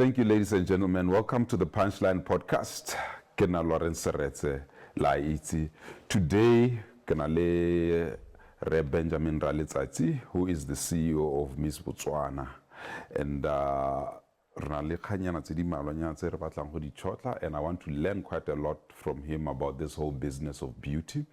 Thank you, ladies and gentlemen. Welcome to the Punchline Podcast. Kena Lawrence Seretse, la iti. Today, kena le Re Benjamin Raletsatsi, who is the CEO of Miss Botswana. And and I want to learn quite a lot from him about this whole business of beauty.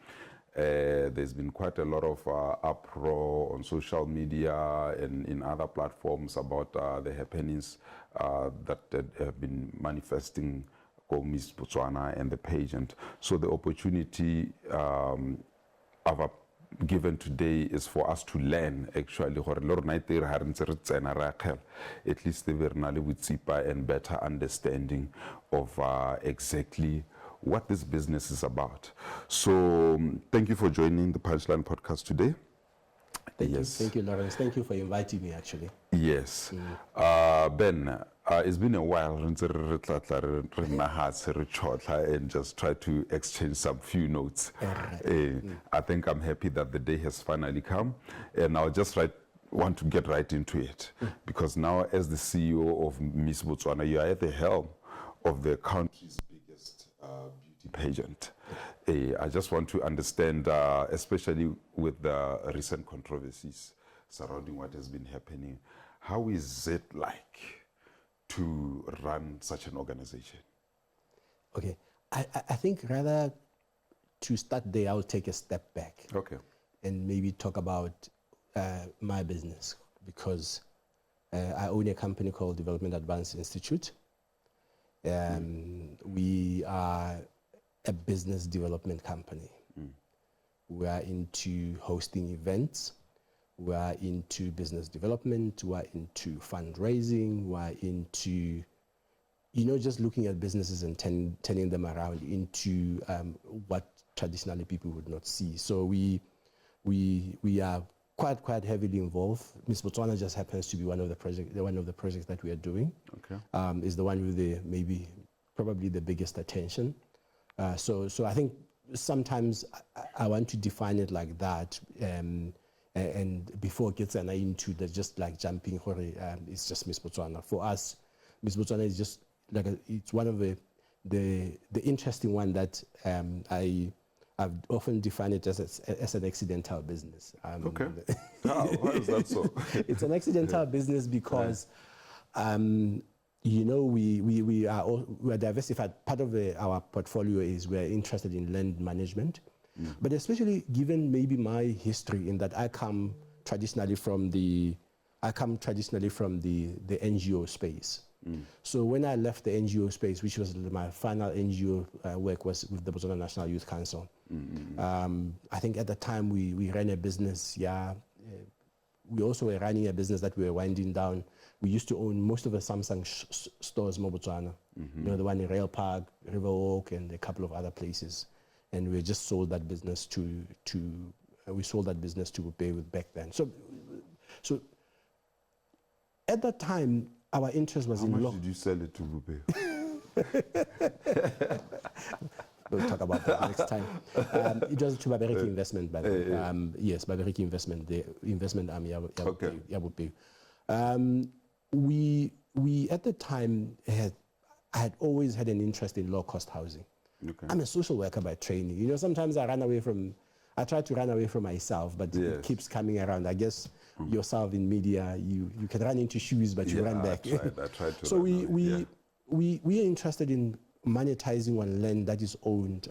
There's been quite a lot of uproar on social media and in other platforms about the happenings that have been manifesting for Miss Botswana and the pageant. So the opportunity I've given today is for us to learn actually at least and better understanding of exactly what this business is about. So thank you for joining the Punchline Podcast today. Thank you, Lawrence. Thank you for inviting me, actually. Yes. Ben, it's been a while and just try to exchange some few notes. I think I'm happy that the day has finally come, and I'll just want to get right into it. Because now, as the CEO of Miss Botswana, you are at the helm of the country's biggest beauty pageant. I just want to understand, especially with the recent controversies surrounding what has been happening, how is it like to run such an organization? Okay, I think rather to start there, I'll take a step back. Okay. And maybe talk about my business, because I own a company called Development Advanced Institute. We are a business development company. We are into hosting events. We are into business development. We are into fundraising. We are into, just looking at businesses and turning them around into what traditionally people would not see. So we are quite heavily involved. Miss Botswana just happens to be one of the projects that we are doing. Okay. Is the one with probably the biggest attention. So I think sometimes I want to define it like that, and before it gets into the just like jumping, it's just Miss Botswana. For us, Miss Botswana is just like it's one of the interesting one that I've often defined it as an accidental business. Okay. Why is that so? It's an accidental business because. We are diversified. Part of our portfolio is we're interested in land management, but especially given maybe my history in that I come traditionally from the NGO space. So when I left the NGO space, which was my final NGO work was with the Botswana National Youth Council. I think at the time we ran a business. We also were running a business that we were winding down. We used to own most of the Samsung stores in Botswana. The one in Rail Park, River Oak, and a couple of other places. And we just sold that business to Baywood back then. So at that time, our interest was in. How much did you sell it to Bube? We'll talk about that next time. It was to Baberiki Investment, by the way. Yes, Baberiki Investment, the investment arm. We at the time I had always had an interest in low-cost housing. Okay. I'm a social worker by training. Sometimes I try to run away from myself, but it keeps coming around. I guess yourself in media, you can run into shoes, but you run back. I tried to. So we are interested in monetizing one land that is owned,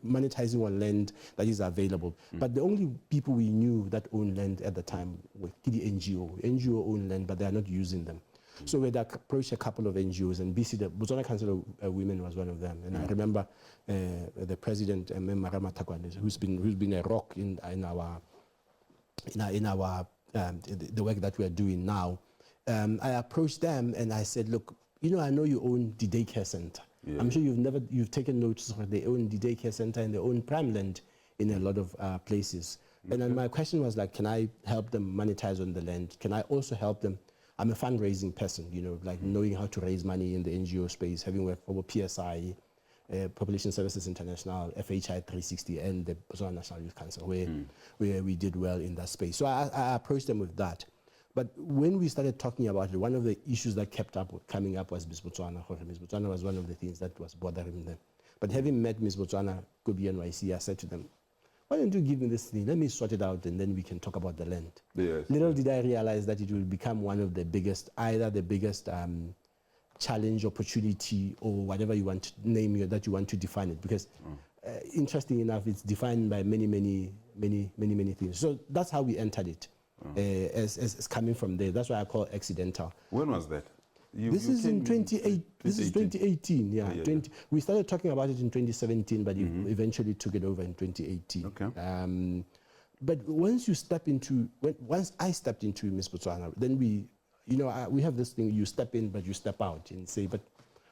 monetizing one land that is available. But the only people we knew that owned land at the time were the NGO. NGO owned land, but they are not using them. So we had approached a couple of NGOs, and BC, the Botswana Council of Women was one of them. And I remember the president, Marama Takwane, who's been a rock in our the work that we are doing now. I approached them and I said, look, I know you own the daycare center. I'm sure you've taken notice of they own the daycare center and they own prime land in a lot of places. And then my question was like, can I help them monetize on the land? Can I also help them? I'm a fundraising person, knowing how to raise money in the NGO space, having worked for PSI, Population Services International, FHI 360, and the Botswana National Youth Council, where we did well in that space. So I approached them with that. But when we started talking about it, one of the issues that kept coming up was Miss Botswana. Miss Botswana was one of the things that was bothering them. But having met Miss Botswana, Kobe NYC, I said to them, why don't you give me this thing? Let me sort it out, and then we can talk about the land. Yes. Little did I realize that it will become one of the biggest, either the biggest challenge, opportunity, or whatever you want to name it, that you want to define it. Because interesting enough, it's defined by many things. So that's how we entered it, as coming from there. That's why I call it accidental. When was that? This is in 2018. Yeah, 20. We started talking about it in 2017, but eventually took it over in 2018. Okay. But once you step into, once I stepped into Miss Botswana, then we have this thing: you step in, but you step out and say, but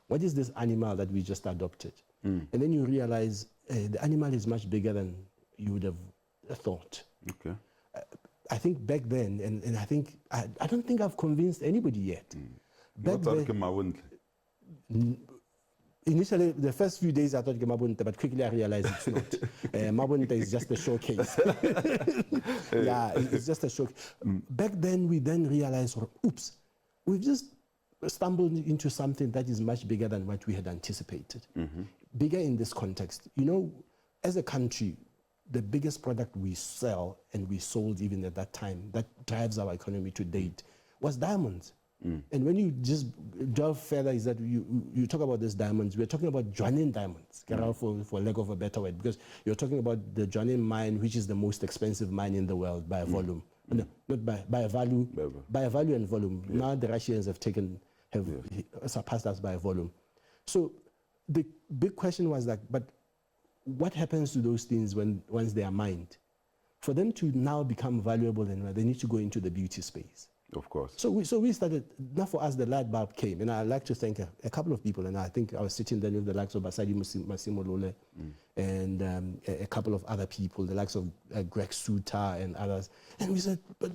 what is this animal that we just adopted? And then you realize the animal is much bigger than you would have thought. Okay. I think back then, and I think I don't think I've convinced anybody yet. Back then, initially, the first few days I thought Mabunte, but quickly I realized it's not. Mabunte is just a showcase. Yeah, it's just a showcase. Back then, we then realized, oops, we've just stumbled into something that is much bigger than what we had anticipated. Bigger in this context. You know, as a country, the biggest product we sell, and we sold even at that time, that drives our economy to date, was diamonds. And when you just delve further, is that you talk about these diamonds, we're talking about Jwaneng diamonds, for lack of a better word, because you're talking about the Jwaneng mine, which is the most expensive mine in the world by volume. No, not by value, by value and volume. Yeah. Now the Russians have surpassed us by volume. So the big question was that, but what happens to those things once they are mined? For them to now become valuable, and they need to go into the beauty space. Of course. So we started, now for us the light bulb came, and I'd like to thank a couple of people, and I think I was sitting there with the likes of Basadi Masimolole and a couple of other people, the likes of Greg Suter and others, and we said, but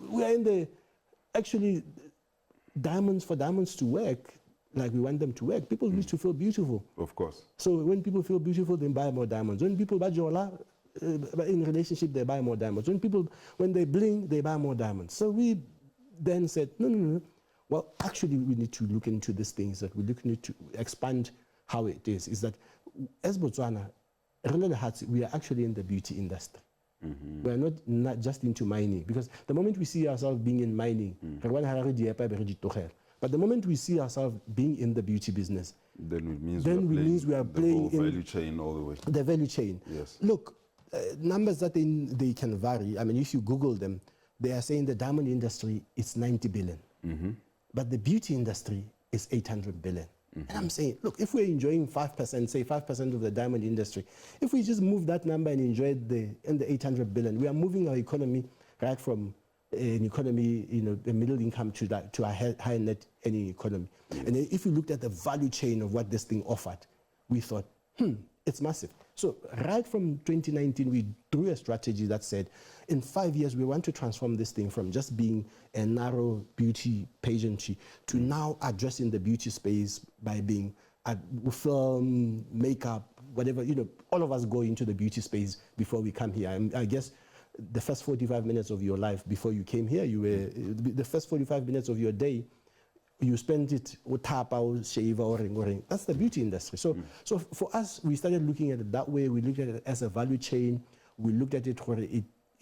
we are in the, actually, diamonds, for diamonds to work, like we want them to work, people need to feel beautiful. Of course. So when people feel beautiful, they buy more diamonds. When people buy Jola, in relationship, they buy more diamonds. When they bling, they buy more diamonds. So we then said, no. Well, actually, we need to look into these things, that we need to expand how it is that as Botswana, we are actually in the beauty industry. We are not just into mining, because the moment we see ourselves being in mining, but the moment we see ourselves being in the beauty business, then we are playing the value chain all the way. The value chain. Yes. Look, numbers that they can vary. I mean, if you Google them, they are saying the diamond industry is 90 billion. But the beauty industry is 800 billion. And I'm saying, look, if we're enjoying 5%, say 5% of the diamond industry, if we just move that number and enjoy the 800 billion, we are moving our economy right from an economy, a middle income to a high net earning economy. And if you looked at the value chain of what this thing offered, we thought, it's massive. So right from 2019, we drew a strategy that said, in 5 years, we want to transform this thing from just being a narrow beauty pageantry to now addressing the beauty space by being film, makeup, whatever, all of us go into the beauty space before we come here. And I guess the first 45 minutes of your life before you came here, the first 45 minutes of your day, you spend it with tapa or shave or ring. That's the beauty industry. So for us, we started looking at it that way. We looked at it as a value chain. We looked at it where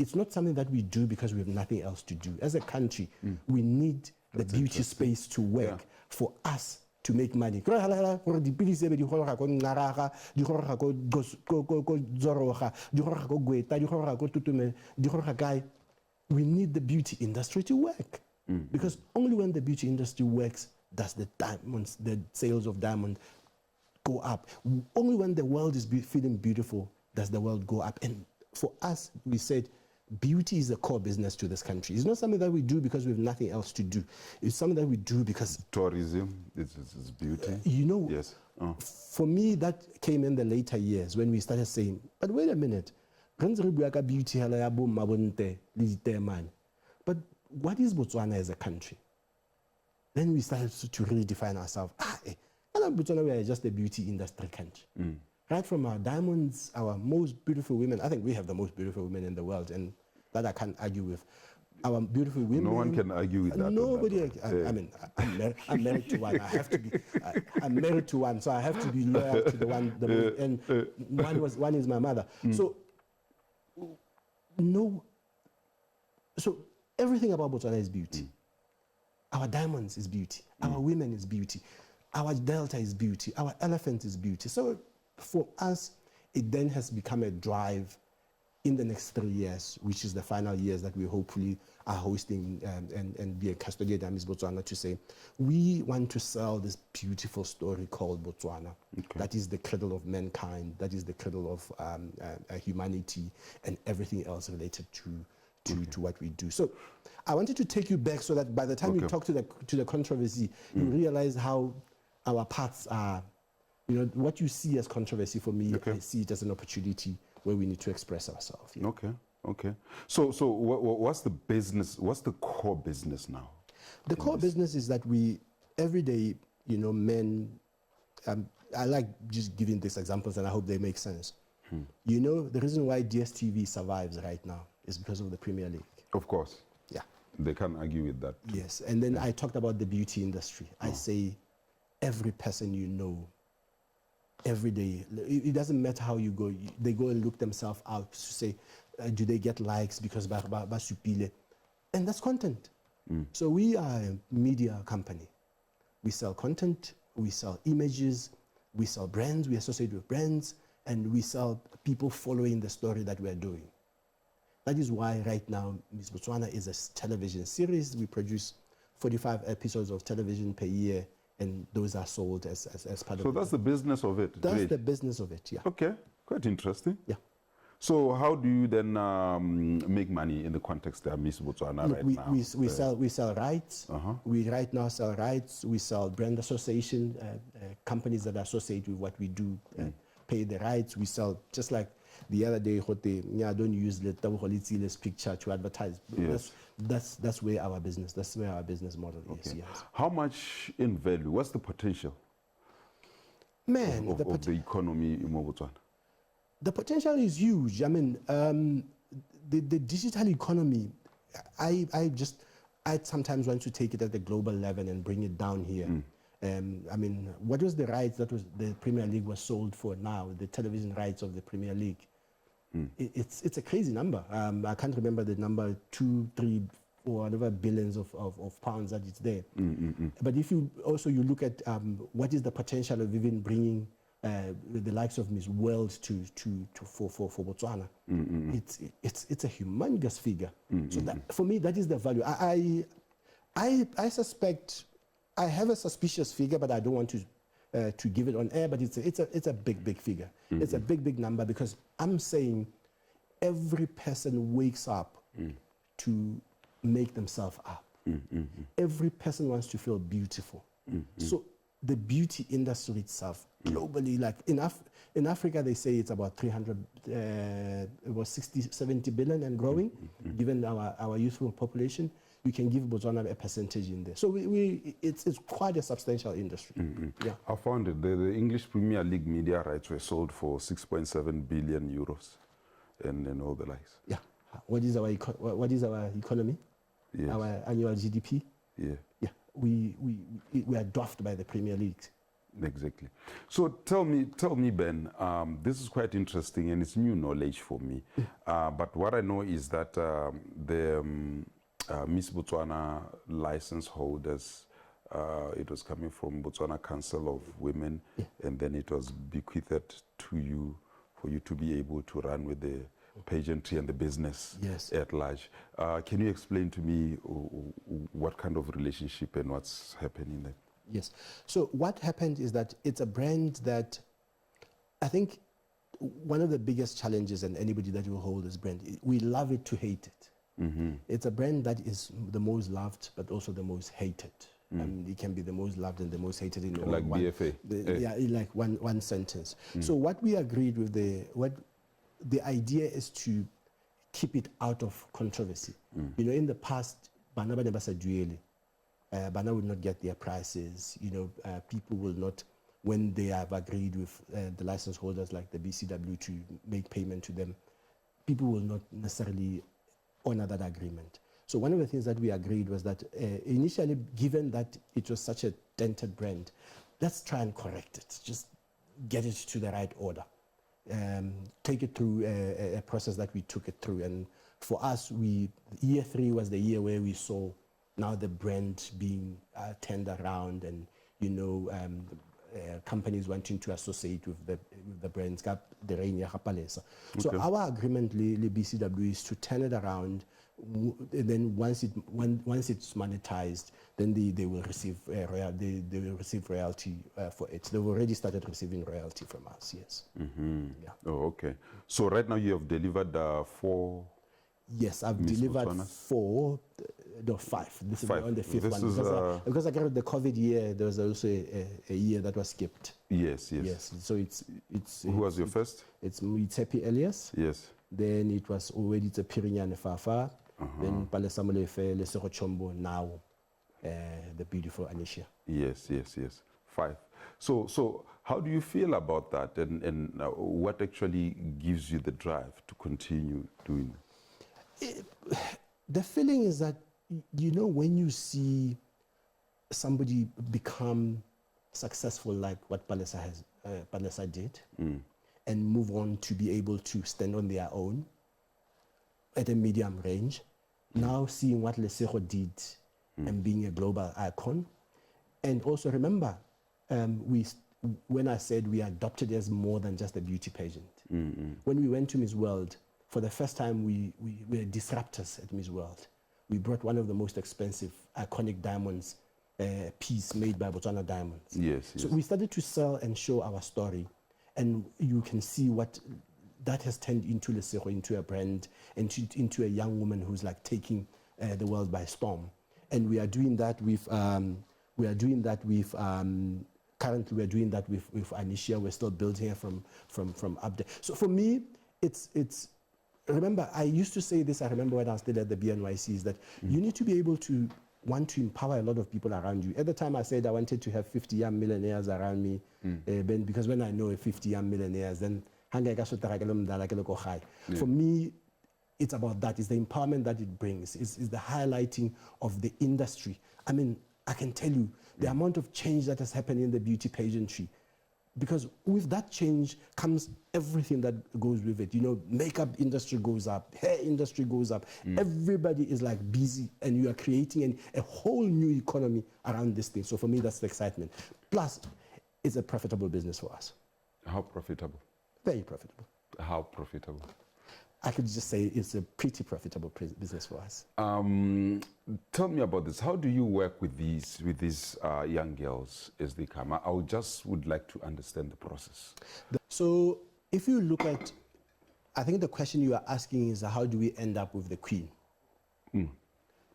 it's not something that we do because we have nothing else to do. As a country, we need the beauty space to work for us to make money. We need the beauty industry to work. Because only when the beauty industry works does the sales of diamond go up. Only when the world is feeling beautiful does the world go up. And for us, we said, beauty is a core business to this country. It's not something that we do because we have nothing else to do. It's something that we do because... Tourism, it's beauty. Yes. For me, that came in the later years when we started saying, but wait a minute, but what is Botswana as a country? Then we started to really define ourselves. Botswana, we are just a beauty industry country. Right from our diamonds, our most beautiful women. I think we have the most beautiful women in the world, and that I can't argue with. our beautiful women. No one can argue with that. Nobody. I mean, I'm married to one. I have to be. I'm married to one, so I have to be loyal to the one. And one is my mother. So no. So everything about Botswana is beauty. Our diamonds is beauty. Our women is beauty. Our delta is beauty. Our elephant is beauty. So for us, it then has become a drive in the next 3 years, which is the final years that we hopefully are hosting and be a custodian at Miss Botswana, to say, we want to sell this beautiful story called Botswana. Okay. That is the cradle of mankind. That is the cradle of humanity and everything else related to what we do. So I wanted to take you back so that by the time you talk to the controversy, you realize how our paths are. You know, what you see as controversy, for me, I see it as an opportunity where we need to express ourselves. Yeah. Okay. So what's the business? What's the core business now? The core business is that we, every day, you know, men, I like just giving these examples and I hope they make sense. You know, the reason why DSTV survives right now is because of the Premier League. Of course. Yeah. They can't argue with that. Yes. And then I talked about the beauty industry. I say every person you know, every day, it doesn't matter how you go, they go and look themselves out to say, do they get likes because basupile, and that's content. So we are a media company. We sell content, we sell images, we sell brands, we associate with brands, and we sell people following the story that we're doing. That is why right now Miss Botswana is a television series. We produce 45 episodes of television per year, and those are sold as part of it. So that's the business of it? That's the business of it, yeah. Okay, quite interesting. Yeah. So how do you then make money in the context of Miss Botswana right now? We sell rights. We right now sell rights. We sell brand association, companies that associate with what we do, pay the rights. We sell, just like the other day, don't use this picture to advertise. Yes. That's where our business model is. Yes. How much in value? What's the potential? Man, of the economy in Botswana? The potential is huge. I mean, the digital economy, I sometimes want to take it at the global level and bring it down here. I mean, what was the rights that the Premier League was sold for now, the television rights of the Premier League? It's a crazy number. I can't remember the number, 2, 3, or whatever billions of pounds that it's there. But if you look at what is the potential of even bringing the likes of Miss World for Botswana, it's a humongous figure. So that, for me, that is the value. I suspect, I have a suspicious figure, but I don't want to give it on air. But it's a big figure. It's a big number, because I'm saying every person wakes up to make themselves up. Every person wants to feel beautiful. So the beauty industry itself, globally, like in Africa, they say it's about 60, 70 billion and growing. Given our youthful population, we can give Botswana a percentage in there. So it's quite a substantial industry. Yeah. I found it. The English Premier League media rights were sold for 6.7 billion euros, and all the likes. Yeah. What is our economy? Yes. Our annual GDP? Yeah. Yeah. We are dwarfed by the Premier League. Exactly. So tell me, Ben, this is quite interesting and it's new knowledge for me. But what I know is that the Miss Botswana license holders, it was coming from Botswana Council of Women, and then it was bequeathed to you for you to be able to run with the pageantry and the business at large. Can you explain to me what kind of relationship and what's happening there? Yes. So what happened is that it's a brand that I think one of the biggest challenges, and anybody that will hold this brand, we love it to hate it. It's a brand that is the most loved, but also the most hated. It can be the most loved and the most hated in like one, BFA. Yeah, in like one sentence. So what we agreed with the idea is to keep it out of controversy. You know, in the past, Bana would not get their prices. You know, people will not, when they have agreed with the license holders like the BCW to make payment to them, people will not necessarily honor that agreement. So one of the things that we agreed was that initially, given that it was such a dented brand, let's try and correct it. Just get it to the right order. Take it through a process that we took it through. And for us, year 3 was the year where we saw now the brand being turned around, and companies wanting to associate with the brands. The Palesa. So our agreement, le BCW, is to turn it around. And then once it's monetized, then they will receive they will receive royalty for it. They've already started receiving royalty from us. Yes. Yeah. Oh, okay. So right now you have delivered 4. Yes, I've Miss delivered Botswana? 4, no 5. This is 5. on the 5th This one is, because I got the COVID year. There was also a year that was skipped. Yes. Yes. So it's Who was your first? It's Mitepi Elias. Yes. Then it was already Pirinyane Fafa. Then Palesa, Molefe, Lesego, Chombo. Now the beautiful Anicia. Yes. 5. So how do you feel about that, and what actually gives you the drive to continue doing it? The feeling is that, when you see somebody become successful like what Palesa did, and move on to be able to stand on their own at a medium range, now seeing what Lesego did and being a global icon. And also remember, when I said we adopted as more than just a beauty pageant. When we went to Miss World, for the first time, we were disruptors at Miss World. We brought one of the most expensive, iconic diamonds piece made by Botswana Diamonds. Yes. So we started to sell and show our story, and you can see what that has turned into Lesego, into a brand, and into a young woman who's like taking the world by storm. And we are doing that with currently we're doing that with Anicia. We're still building her from up there. So for me, it's remember, I used to say this, I remember when I was still at the BNYC, is that you need to be able to want to empower a lot of people around you. At the time I said I wanted to have 50 young millionaires around me, because when I know 50 young millionaires, then for me, it's about that. It's the empowerment that it brings. It's the highlighting of the industry. I mean, I can tell you the amount of change that has happened in the beauty pageantry, because with that change comes everything that goes with it. Makeup industry goes up, hair industry goes up. Everybody is like busy, and you are creating a whole new economy around this thing. So for me, that's the excitement. Plus, it's a profitable business for us. How profitable? Very profitable. How profitable? I could just say it's a pretty profitable business for us. Tell me about this. How do you work with these young girls as they come? I would like to understand the process. So if you look at, I think the question you are asking is how do we end up with the queen?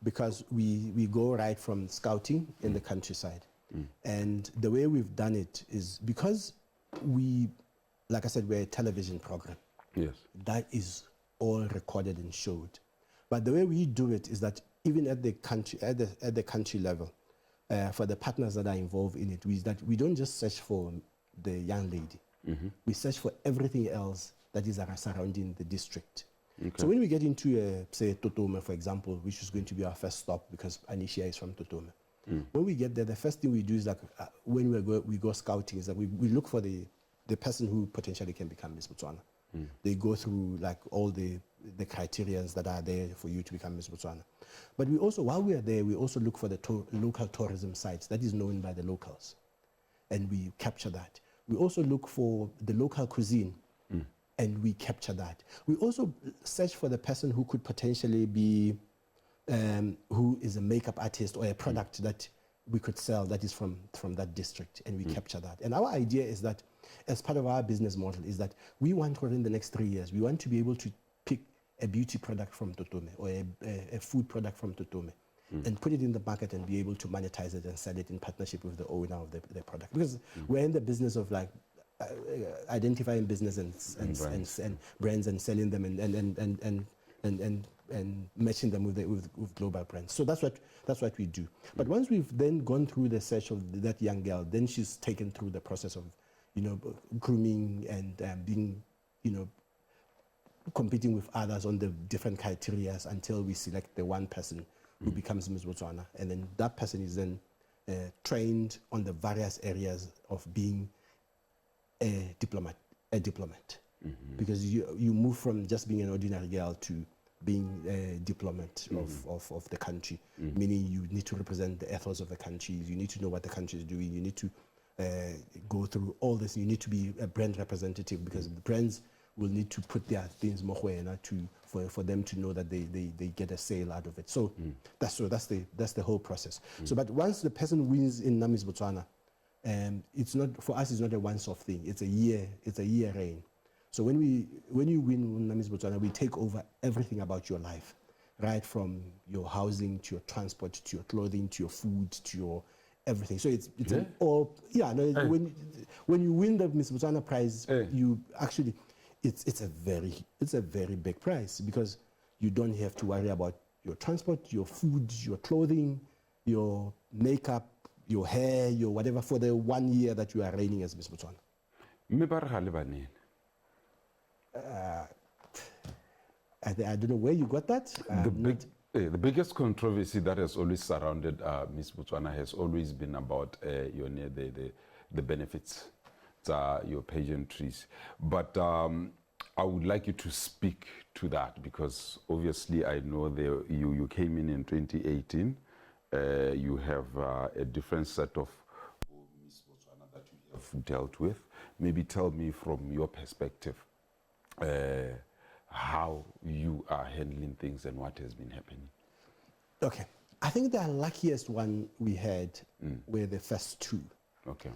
Because we go right from scouting in the countryside. And the way we've done it is because like I said, we're a television program. Yes. That is all recorded and showed. But the way we do it is that even at the country level, for the partners that are involved in it, we don't just search for the young lady. We search for everything else that is surrounding the district. Okay. So when we get into, say, Totome, for example, which is going to be our first stop because Anicia is from Totome. When we get there, the first thing we do is that when we go scouting is that we look for the person who potentially can become Miss Botswana. They go through like all the criterions that are there for you to become Miss Botswana. But we also, while we are there, we also look for the local tourism sites that is known by the locals, and we capture that. We also look for the local cuisine, and we capture that. We also search for the person who could potentially be, who is a makeup artist or a product that we could sell that is from that district, and we capture that. And our idea is that, as part of our business model, is that we want, within the next 3 years, we want to be able to pick a beauty product from Totome or a food product from Totome and put it in the market and be able to monetize it and sell it in partnership with the owner of the product. Because we're in the business of like identifying business and brands and selling them and matching them with global brands. So that's what we do. But once we've then gone through the search of that young girl, then she's taken through the process of grooming and being competing with others on the different criteria until we select the one person who becomes Miss Botswana. And then that person is then trained on the various areas of being a diplomat. Because you move from just being an ordinary girl to being a diplomat of the country, meaning you need to represent the ethos of the country, you need to know what the country is doing, you need to go through all this, you need to be a brand representative, because the brands will need to put their things more for them to know that they get a sale out of it. So that's the whole process. So but once the person wins in Miss Botswana, it's not, for us, it's not a once-off thing. It's a year reign. So when you win Miss Botswana, we take over everything about your life, right from your housing to your transport to your clothing to your food to your everything. So it's an all when you win the Miss Botswana prize, you actually it's a very big prize, because you don't have to worry about your transport, your food, your clothing, your makeup, your hair, your whatever, for the 1 year that you are reigning as Miss Botswana. I don't know where you got that. The biggest controversy that has always surrounded Miss Botswana has always been about the benefits, your pageantries. But I would like you to speak to that, because obviously I know you came in 2018. You have a different set of Miss Botswana that you have dealt with. Maybe tell me from your perspective how you are handling things and what has been happening. Okay. I think the luckiest one we had were the first two. Okay.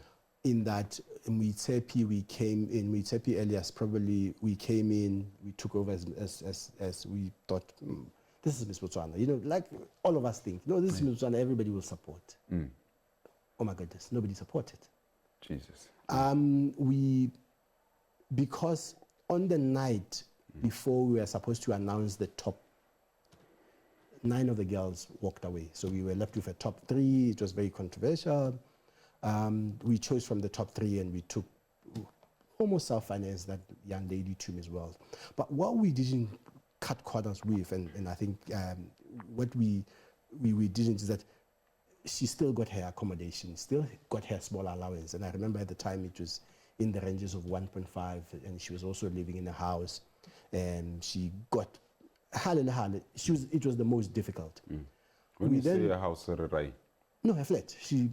In that Molefe, we came in, Molefe Elias, probably we came in, we took over as we thought, this is Miss Botswana. You know, like all of us think, no, this is Miss Botswana, everybody will support. Oh my goodness, nobody supported. Jesus. Because on the night before we were supposed to announce the top, 9 of the girls walked away. So we were left with a top 3. It was very controversial. We chose from the top 3 and we took almost self-financed that young lady to Miss World. But what we didn't cut corners with, and I think what we didn't, is that she still got her accommodation, still got her small allowance. And I remember at the time it was in the ranges of 1.5, and she was also living in a house, and she got it was the most difficult. When you say a house, right? No, a flat. She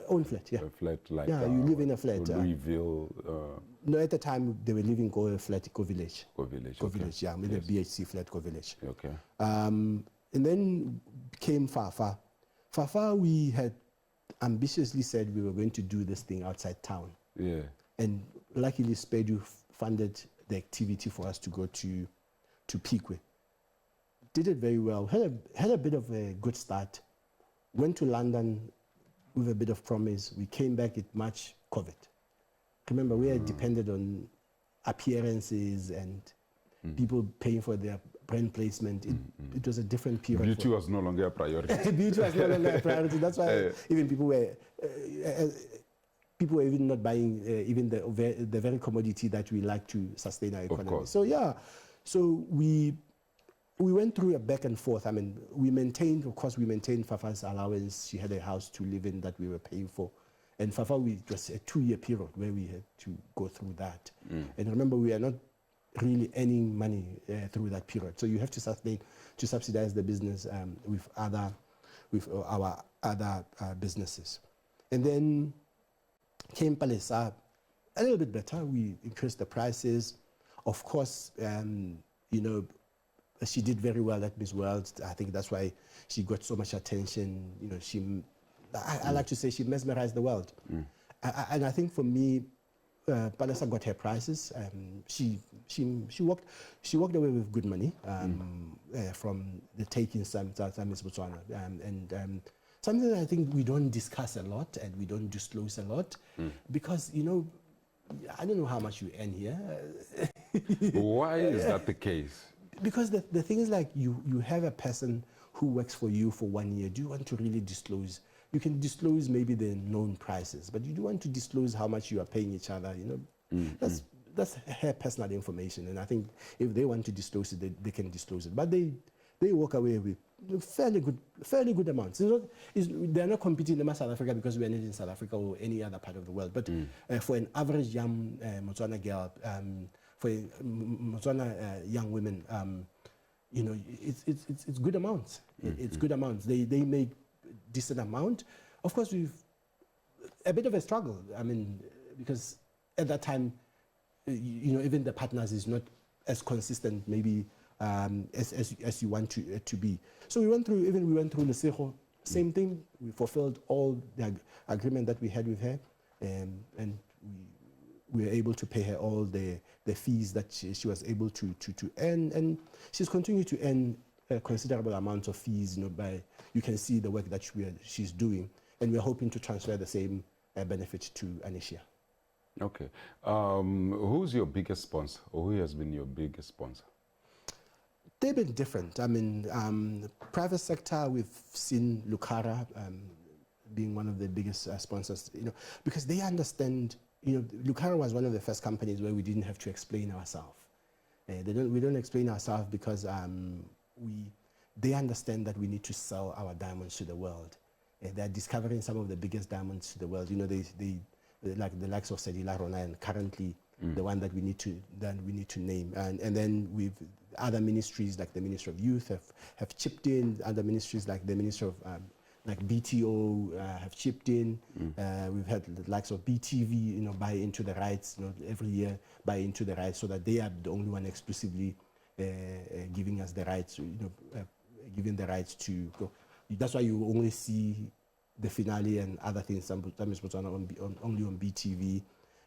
own flat, yeah. A flat, like you live in a flat. Louisville. No, at the time they were living in a flat, Village. Village, yeah, with a BHC flat, Village. Okay. And then came Fafa. Fafa, we had ambitiously said we were going to do this thing outside town. Yeah. And luckily, Spedu funded the activity for us to go to Piquet. Did it very well. Had a bit of a good start. Went to London with a bit of promise. We came back in March, COVID. Remember, we are dependent on appearances and people paying for their brand placement. It was a different period. Beauty was no longer a priority. Beauty was no longer a priority. That's why even people were even not buying even the very commodity that we like to sustain our economy. So yeah, so we went through a back and forth. I mean, we maintained Fafa's allowance. She had a house to live in that we were paying for. And Fafa, it was a 2-year period where we had to go through that. And remember, we are not really earning money through that period. So you have to subsidize the business with our other businesses. And then came Palesa, a little bit better. We increased the prices. Of course, she did very well at Miss World. I think that's why she got so much attention. You know, I like to say she mesmerized the world. And I think for me, Palesa got her prizes. She walked away with good money from the taking some Miss Botswana. And something that I think we don't discuss a lot and we don't disclose a lot because, you know, I don't know how much you earn here. Why is that the case? Because the thing is, like, you have a person who works for you for 1 year. Do you want to really disclose? You can disclose maybe the known prices, but you do want to disclose how much you are paying each other. You know, that's that's her personal information, and I think if they want to disclose it, they can disclose it. But they walk away with fairly good amounts. They're not competing in South Africa because we are not in South Africa or any other part of the world. But for an average young Motswana girl, for Motswana young women, you know, it's good amounts. It's good amounts. They make decent amount. Of course, we've a bit of a struggle. I mean, because at that time, you know, even the partners is not as consistent maybe as you want to be. So we went through Lesego, same thing. We fulfilled all the agreement that we had with her, and we were able to pay her all the fees that she was able to earn, and she's continued to earn a considerable amount of fees. You know, you can see the work that she's doing, and we're hoping to transfer the same benefit to Anicia. Okay. Who's your biggest sponsor, or who has been your biggest sponsor? They've been different. I mean, private sector, we've seen Lucara being one of the biggest sponsors, you know, because they understand, you know, Lucara was one of the first companies where we didn't have to explain ourselves. We don't explain ourselves because they understand that we need to sell our diamonds to the world. They're discovering some of the biggest diamonds to the world. You know, they like the likes of Sedila Rona, and currently the one that we need to name. And then we've other ministries like the Ministry of Youth have chipped in. Other ministries like the Ministry of like BTO have chipped in. We've had the likes of BTV, you know, buy into the rights. You know, every year buy into the rights, so that they are the only one exclusively giving us the rights. You know, giving the rights to go. That's why you only see the finale and other things. Some Miss Botswana only on BTV,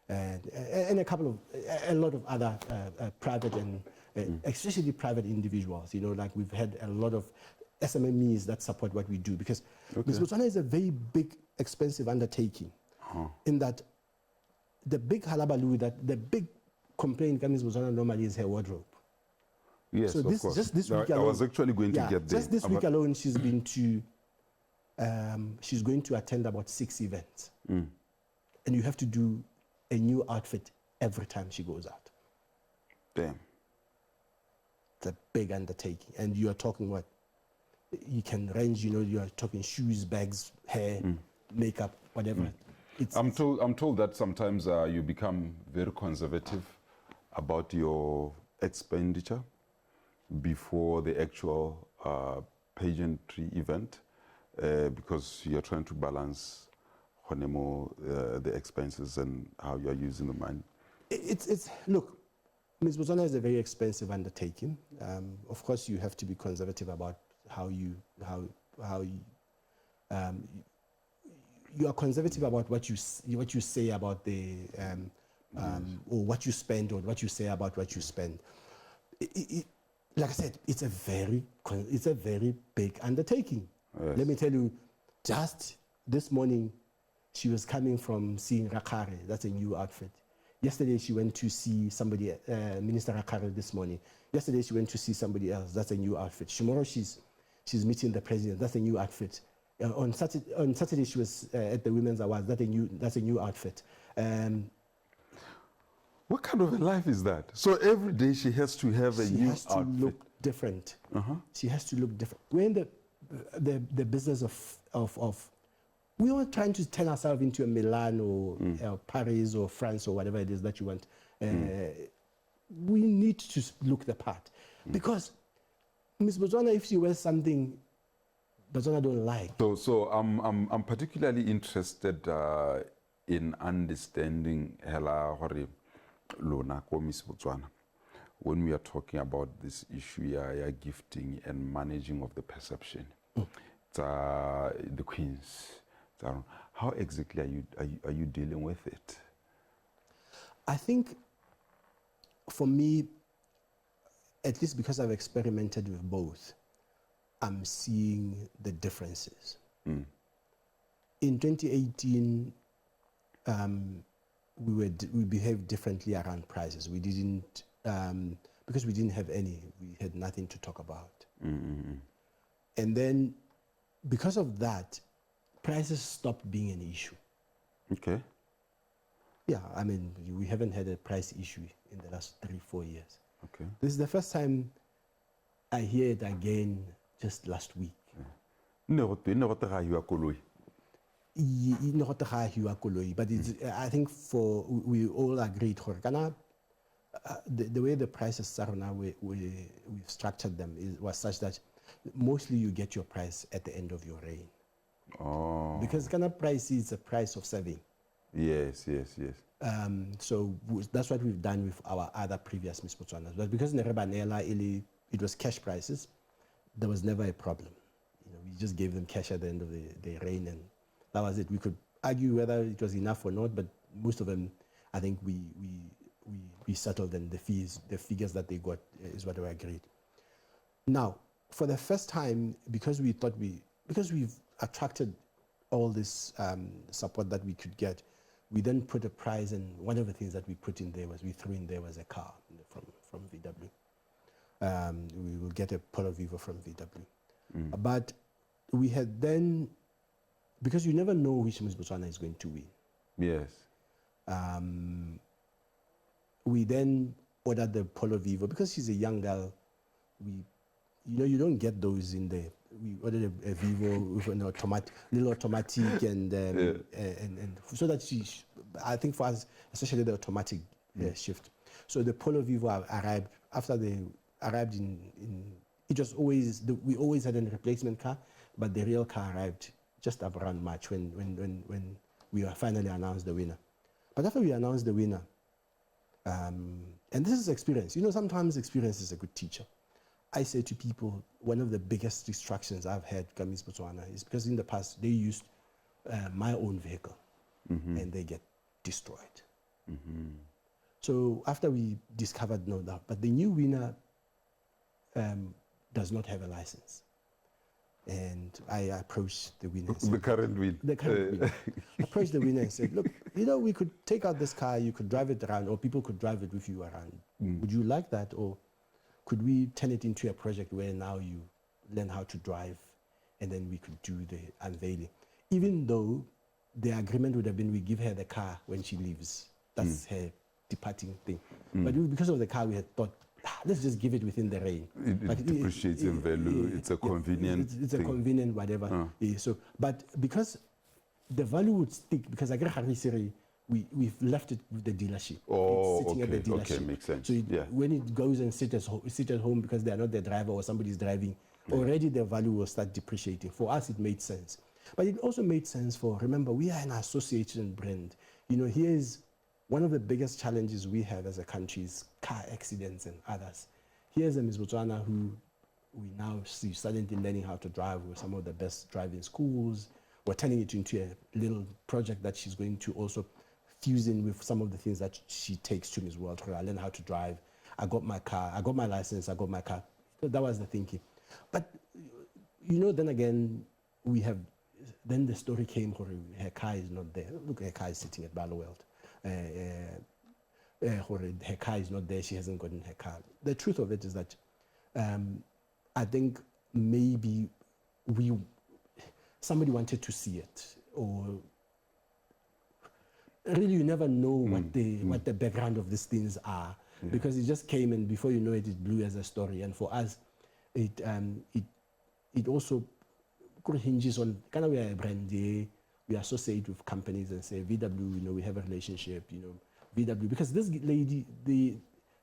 and a lot of other private and especially private individuals. You know, like we've had a lot of SMMEs that support what we do, because Miss Botswana is a very big, expensive undertaking. In that, the big halabaloo, that the big complaint Miss Botswana normally is her wardrobe. Yes, so of course. Just this week alone, I was actually going to get there. Just this week alone, she's been to. She's going to attend about 6 events, and you have to do a new outfit every time she goes out. Damn. It's a big undertaking, and you are talking what? You can range. You know, you are talking shoes, bags, hair, makeup, whatever. I'm told that sometimes you become very conservative about your expenditure before the actual pageantry event, because you're trying to balance the expenses and how you're using the money. Look, Miss Botswana is a very expensive undertaking. Of course, you have to be conservative about how you are conservative about what you say about the or what you spend, or what you say about what you spend. Like I said, it's a very big undertaking. Yes. Let me tell you, just this morning, she was coming from seeing Rakare. That's a new outfit. Yesterday, she went to see somebody, Minister Rakare this morning. Yesterday, she went to see somebody else. That's a new outfit. Tomorrow, she's meeting the president. That's a new outfit. On Saturday, she was at the Women's Awards. That's a new outfit. What kind of a life is that? So every day she has to have a new outfit. She has to look different. She has to look different. We're in the business of we are trying to turn ourselves into a Milan or Paris or France or whatever it is that you want. We need to look the part, because Miss Botswana, if she wears something Botswana don't like. So I'm particularly interested in understanding hela hore lona ko Miss Botswana, when we are talking about this issue, gifting and managing of the perception. The queens. How exactly are you dealing with it? I think, for me, at least because I've experimented with both, I'm seeing the differences. In 2018, we behaved differently around prices. We didn't, because we didn't have any. We had nothing to talk about. And then, because of that, prices stopped being an issue. Okay. Yeah, I mean, we haven't had a price issue in the last 3-4 years. Okay. This is the first time I hear it again just last week. No, but it's, I think we all agreed, the way the prices are now, we've structured them was such that mostly you get your price at the end of your reign. Oh. Because Ghana price is a price of serving. Yes. So that's what we've done with our other previous Miss Botswana. But because Nerebanela, it was cash prices, there was never a problem. We just gave them cash at the end of the reign, and that was it. We could argue whether it was enough or not, but most of them, I think we settled, and the figures that they got is what we agreed. Now, for the first time, because we've attracted all this support that we could get, we then put a prize, and one of the things that we threw in there was a car from VW. We will get a Polo Vivo from VW. But we had then, because you never know which Miss Botswana is going to win. Yes. We then ordered the Polo Vivo because she's a young girl. You don't get those in there. We ordered a Vivo with an little automatic, and so that I think for us, especially the automatic shift. So the Polo Vivo arrived after they arrived in. It was always we always had a replacement car, but the real car arrived just around March when we finally announced the winner. But after we announced the winner, and this is experience. Sometimes experience is a good teacher. I say to people, one of the biggest distractions I've had from Miss Botswana is because in the past they used my own vehicle, and they get destroyed. So after we discovered, no doubt, but the new winner does not have a license. And I approached the winner. The current winner. Approached the winner and said, look, we could take out this car, you could drive it around, or people could drive it with you around. Would you like that? Or could we turn it into a project where now you learn how to drive, and then we could do the unveiling? Even though the agreement would have been we give her the car when she leaves. That's her departing thing. But because of the car, we had thought, let's just give it within the reign. It depreciates in value. It's a convenient It's a convenient whatever. So, but because the value would stick, because I we've left it with the dealership. It's sitting at the dealership. Okay, makes sense. So when it goes and sit at home because they are not the driver or somebody's driving, already the value will start depreciating. For us, it made sense. But it also made sense remember, we are an association brand. Here's one of the biggest challenges we have as a country is car accidents and others. Here's a Miss Botswana who we now see suddenly learning how to drive with some of the best driving schools. We're turning it into a little project that she's going to also fuse in with some of the things that she takes to Miss World. I learn how to drive. I got my car. I got my license. I got my car. That was the thinking. But, then again, then the story came, her car is not there. Look, her car is sitting at Balloweld. Her car is not there. She hasn't gotten her car. The truth of it is that I think maybe somebody wanted to see it, or really you never know what the background of these things are, because it just came, and before you know it, it blew as a story. And for us, it also hinges on kind of we are a brand. We associate with companies and say VW, we have a relationship, VW, because this lady, the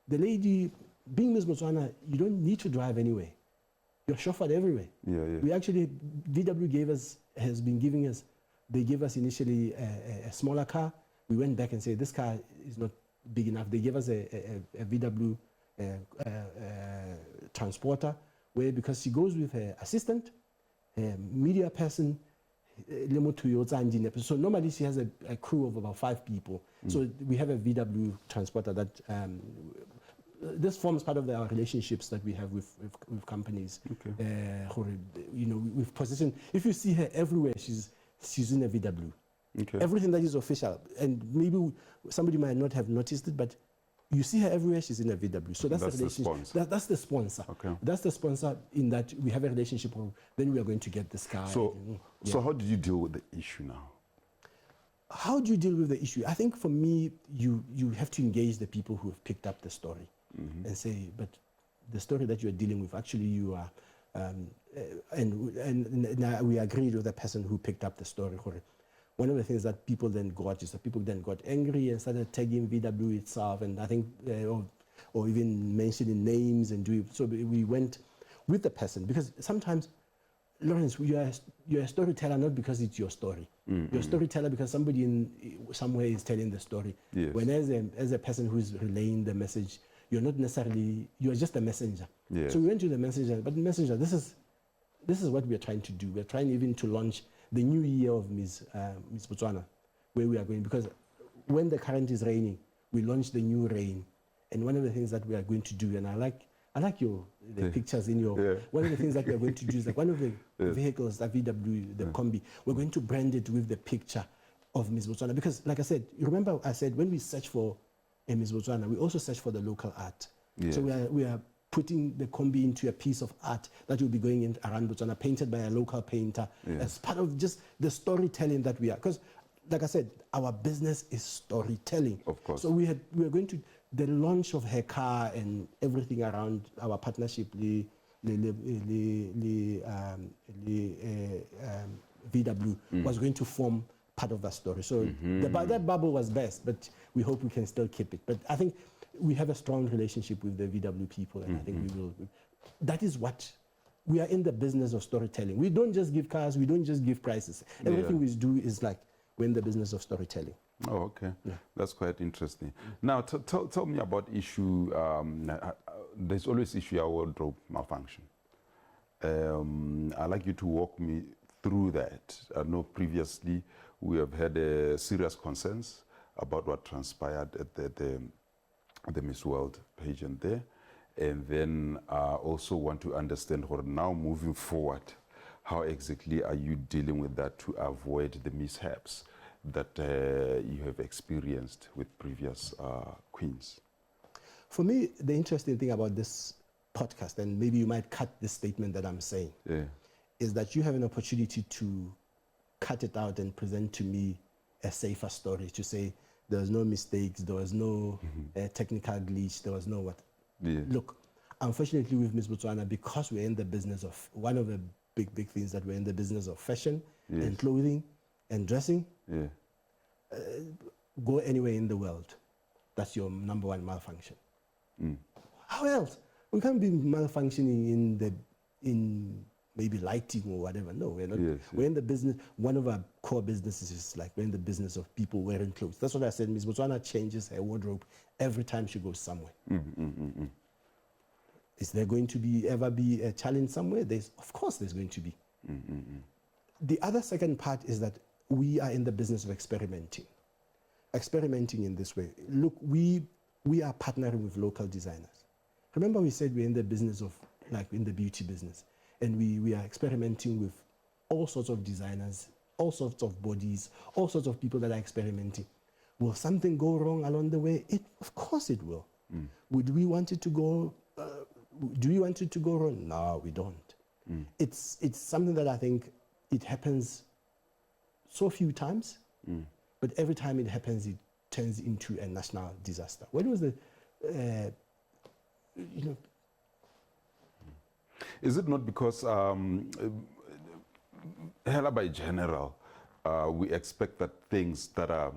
lady being Miss Botswana, you don't need to drive anywhere. You're chauffeured everywhere. We actually, VW has been giving us, they gave us initially a smaller car. We went back and said, this car is not big enough. They gave us a VW transporter, where because she goes with her assistant, a media person, so normally she has a crew of about 5 people. So we have a VW transporter that this forms part of our relationships that we have with companies. We've positioned. If you see her everywhere, she's in a VW. Everything that is official, and maybe somebody might not have noticed it, but you see her everywhere, she's in a VW. So that's the relationship. That's the sponsor. That's the sponsor, in that we have a relationship, then we are going to get this car. So how did you deal with the issue now? how do you deal with the issue? I think for me, you have to engage the people who have picked up the story and say, but the story that you're dealing with, actually you are, and we agreed with the person who picked up the story. One of the things that people then got is that people then got angry and started tagging VW itself, and I think, or even mentioning names and doing, so we went with the person, because sometimes, Lawrence, you're a storyteller not because it's your story. You're a storyteller because somebody somewhere is telling the story. Yes. When as a person who's relaying the message, you're not necessarily, you're just a messenger. Yes. So we went to the messenger, but the messenger, this is what we're trying to do. We're trying even to launch the new year of Miss Botswana, where we are going, because when the current is raining, we launch the new rain. And one of the things that we are going to do, and I like the pictures in your, one of the things that we are going to do is like one of the vehicles, the VW, the Combi, we're going to brand it with the picture of Miss Botswana. Because like I said, you remember I said when we search for a Miss Botswana, we also search for the local art. Yes. So we are putting the Combi into a piece of art that will be going in around Botswana, painted by a local painter, as part of just the storytelling that we are. Because like I said, our business is storytelling. Of course. So we are going to, the launch of her car and everything around our partnership, VW, was going to form part of that story. So that bubble was best, but we hope we can still keep it. But I think we have a strong relationship with the VW people, and I think we will. That is what we are in the business of storytelling. We don't just give cars, we don't just give prices. Everything we do is like we're in the business of storytelling. Oh, okay. Yeah. That's quite interesting. Now, tell me about issue. There's always issue our wardrobe malfunction. I'd like you to walk me through that. I know previously we have had serious concerns about what transpired at the Miss World pageant there. And then I also want to understand what now moving forward, how exactly are you dealing with that to avoid the mishaps that you have experienced with previous queens? For me, the interesting thing about this podcast, and maybe you might cut this statement that I'm saying, is that you have an opportunity to cut it out and present to me a safer story, to say there was no mistakes, there was no technical glitch, there was no what. Look, unfortunately with Miss Botswana, because we're in the business of, one of the big things that we're in the business of fashion and clothing and dressing, go anywhere in the world, that's your number one malfunction. How else? We can't be malfunctioning in maybe lighting or whatever. No, we're not. We're in the business. One of our core businesses is like we're in the business of people wearing clothes. That's what I said. Miss Botswana changes her wardrobe every time she goes somewhere. Is there going to ever be a challenge somewhere? Of course there's going to be. The other second part is that we are in the business of experimenting. Experimenting in this way. Look, we are partnering with local designers. Remember we said we're in the business of, like in the beauty business, and we are experimenting with all sorts of designers, all sorts of bodies, all sorts of people that are experimenting. Will something go wrong along the way? Of course it will. Would we want it to go, do we want it to go wrong? No, we don't. It's something that I think it happens so few times, but every time it happens, it turns into a national disaster. When was the, Is it not because, hella by general, we expect that things that are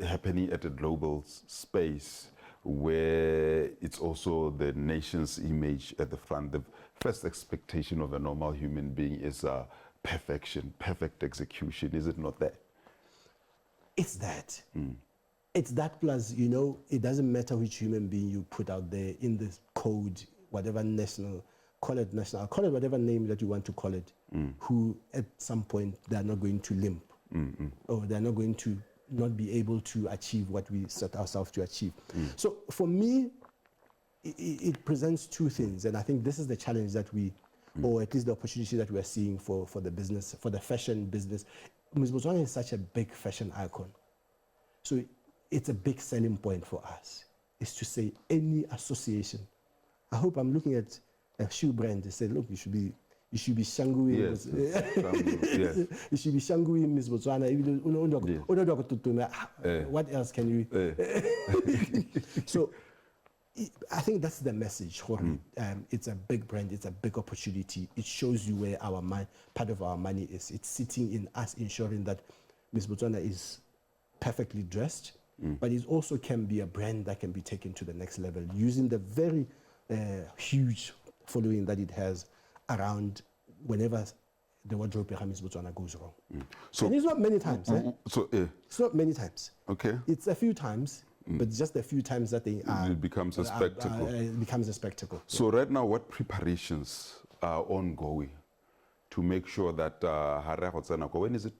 happening at a global space, where it's also the nation's image at the front, the first expectation of a normal human being is perfection, perfect execution. Is it not that? It's that. It's that plus, it doesn't matter which human being you put out there in this code, whatever national, call it whatever name that you want to call it, who at some point they're not going to limp, or they're not going to not be able to achieve what we set ourselves to achieve. So for me, it presents two things, and I think this is the challenge that we, or at least the opportunity that we are seeing for the business, for the fashion business. Miss Botswana is such a big fashion icon. So it's a big selling point for us, is to say any association. I hope I'm looking at a shoe brand and say, look, you should be You should be Shangui. Yes. Yes. You should be Shangui, Miss Botswana. What else can you? So I think that's the message. It's a big brand. It's a big opportunity. It shows you where our part of our money is. It's sitting in us ensuring that Miss Botswana is perfectly dressed, but it also can be a brand that can be taken to the next level using the very huge following that it has around whenever the wardrobe behind Miss Botswana goes wrong. So, and it's not many times. It's not many times. Okay. It's a few times, but just a few times that they are. It becomes a spectacle. It becomes a spectacle. So right now, what preparations are ongoing to make sure that when is it?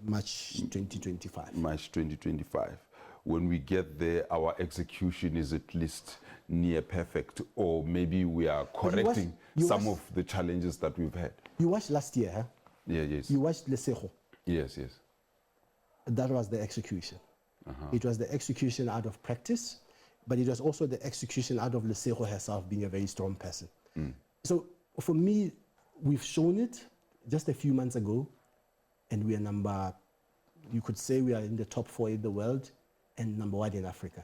March 2025. March 2025. When we get there, our execution is at least near perfect, or maybe we are correcting some of the challenges that we've had. You watched last year, huh? Yeah, yes. You watched Lesego. Yes, yes. That was the execution. It was the execution out of practice, but it was also the execution out of Lesego herself being a very strong person. So for me, we've shown it just a few months ago, and we are you could say we are in the top 4 in the world and number 1 in Africa.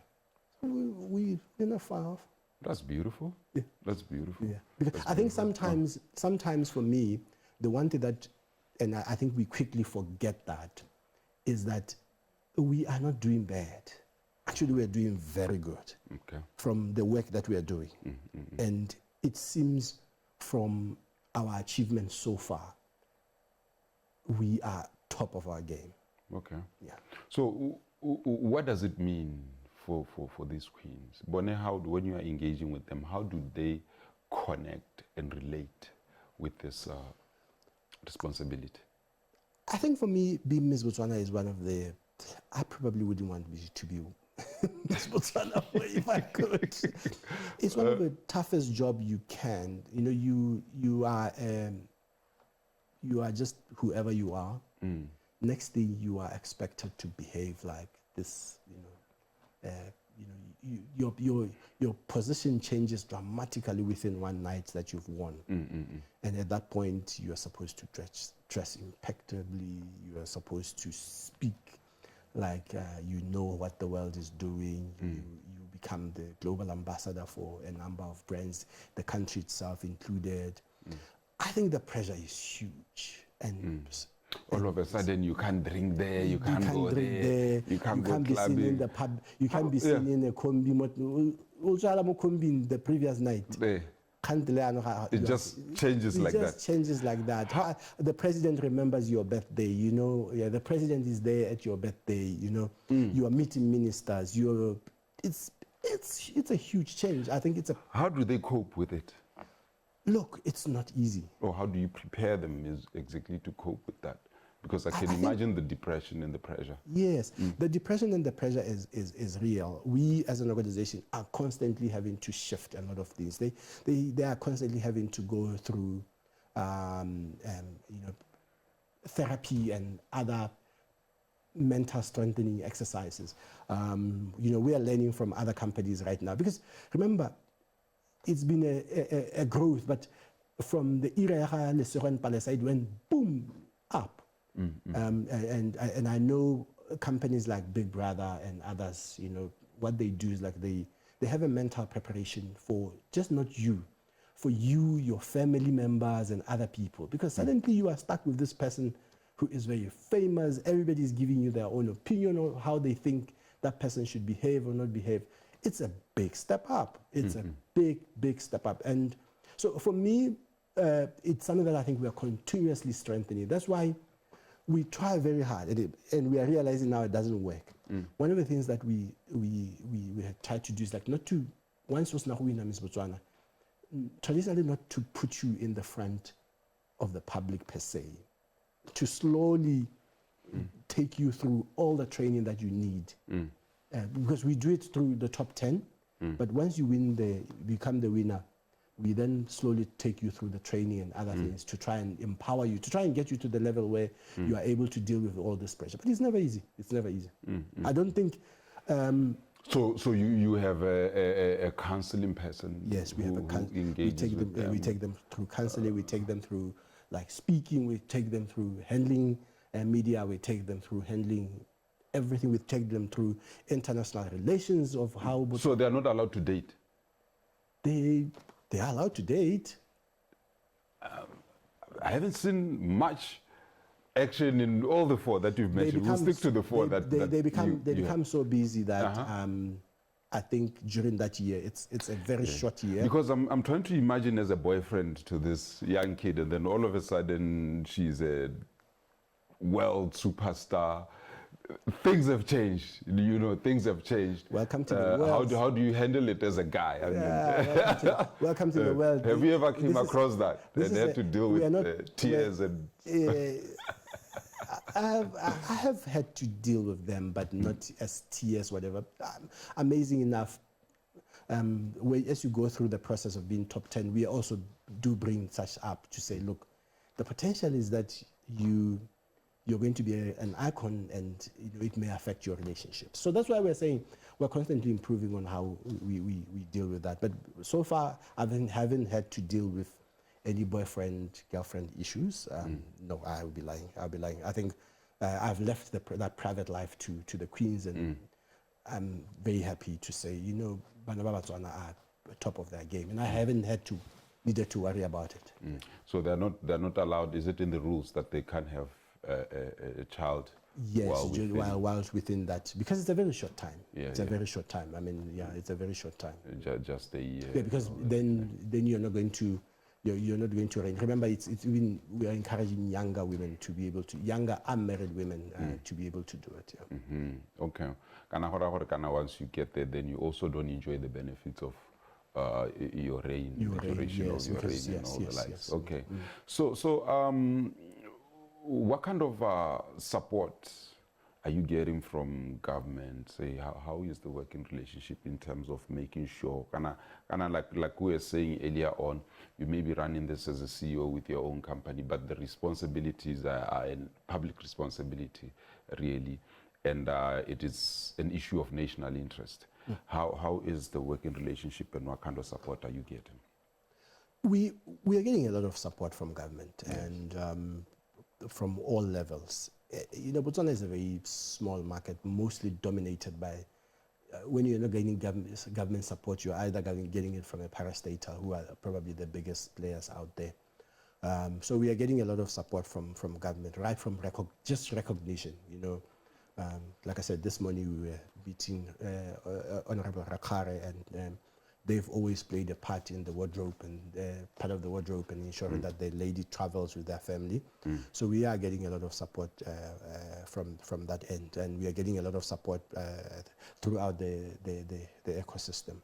We're not far off. That's beautiful. Yeah. That's beautiful. Yeah. Because I think sometimes for me, the one thing that, and I think we quickly forget that, is that we are not doing bad. Actually, we are doing very good from the work that we are doing. And it seems from our achievements so far, we are top of our game. Okay. Yeah. So what does it mean for these queens? Bonne, when you are engaging with them, how do they connect and relate with this responsibility? I think for me, being Miss Botswana is one of the, I probably wouldn't want to be Miss Botswana if I could. It's one of the toughest jobs you can. You know, you are just whoever you are. Next thing, you are expected to behave like this. Your position changes dramatically within one night that you've won. And at that point, you are supposed to dress impeccably. You are supposed to speak like you know what the world is doing. You become the global ambassador for a number of brands, the country itself included. I think the pressure is huge. And all of a sudden, you can't drink there, you can't go there, you can't go be clubbing. seen in the pub, you can't be seen in a combi. The previous night. It just changes like that. It just changes like that. The president remembers your birthday, you know. Yeah, the president is there at your birthday, you know. You are meeting ministers. It's a huge change. I think it's a. How do they cope with it? Look, it's not easy. Or how do you prepare them exactly to cope with that? Because I can imagine the depression and the pressure. Yes, the depression and the pressure is real. We as an organization are constantly having to shift a lot of things. They are constantly having to go through therapy and other mental strengthening exercises. We are learning from other companies right now. Because remember, it's been a growth, but from the era Lesego and Palesa, it went boom, up. And I know companies like Big Brother and others, you know, what they do is like they have a mental preparation for just not you, for you, your family members and other people. Because suddenly you are stuck with this person who is very famous. Everybody is giving you their own opinion on how they think that person should behave or not behave. It's a big step up. It's a big step up. And so for me, it's something that I think we are continuously strengthening. That's why we try very hard at it, and we are realizing now it doesn't work. One of the things that we have tried to do is like not to, once was Nahuina Miss Botswana, traditionally not to put you in the front of the public per se, to slowly take you through all the training that you need. Because we do it through the top 10, but once you become the winner, we then slowly take you through the training and other things to try and empower you, to try and get you to the level where you are able to deal with all this pressure. But it's never easy. It's never easy. I don't think So you have a counseling person. Yes, we have a counseling. we take them through counseling. We take them through like speaking. We take them through handling media. We take them through handling everything. We take them through international relations of how. So they are not allowed to date. They are allowed to date. I haven't seen much action in all the four that you've mentioned. We'll stick to the four they become so busy that I think during that year it's a very short year. Because I'm trying to imagine as a boyfriend to this young kid, and then all of a sudden she's a world superstar. Things have changed, you know. Things have changed. Welcome to the world. How do you handle it as a guy? I mean, welcome to the world. Have you ever came across that? And had to deal with tears and. I have had to deal with them, but not as tears, whatever. Amazing enough, as you go through the process of being top 10, we also do bring such up to say, look, the potential is that you're going to be an icon, and it may affect your relationships. So that's why we're saying we're constantly improving on how we deal with that. But so far, I haven't had to deal with any boyfriend, girlfriend issues. No, I would be lying. I think I've left that private life to the queens, and I'm very happy to say, Bana Botswana are top of their game, and I haven't needed to worry about it. So they're not allowed. Is it in the rules that they can't have a child? Yes, while within that, because it's a very short time. It's a very short time. I mean, it's a very short time. Just a year. Yeah, because then you're not going to. You're not going to reign. Remember, it's even we are encouraging younger women to be able to, younger unmarried women to be able to do it. Yeah. Okay. Once you get there, then you also don't enjoy the benefits of your reign, the duration of your reign and all the likes. Yes. Okay. So what kind of support are you getting from government? Say, how is the working relationship in terms of making sure, like we were saying earlier on, you may be running this as a CEO with your own company, but the responsibilities are a public responsibility, really, and it is an issue of national interest. How is the working relationship, and what kind of support are you getting? We are getting a lot of support from government, and from all levels. Botswana is a very small market, mostly dominated by, when you're not getting government support, you're either getting it from a parastatal, who are probably the biggest players out there. So we are getting a lot of support from government, right from just recognition. Like I said, this morning we were meeting Honorable Rakare, and they've always played a part in the wardrobe and part of the wardrobe and ensuring that the lady travels with their family. So we are getting a lot of support from that end, and we are getting a lot of support throughout the ecosystem.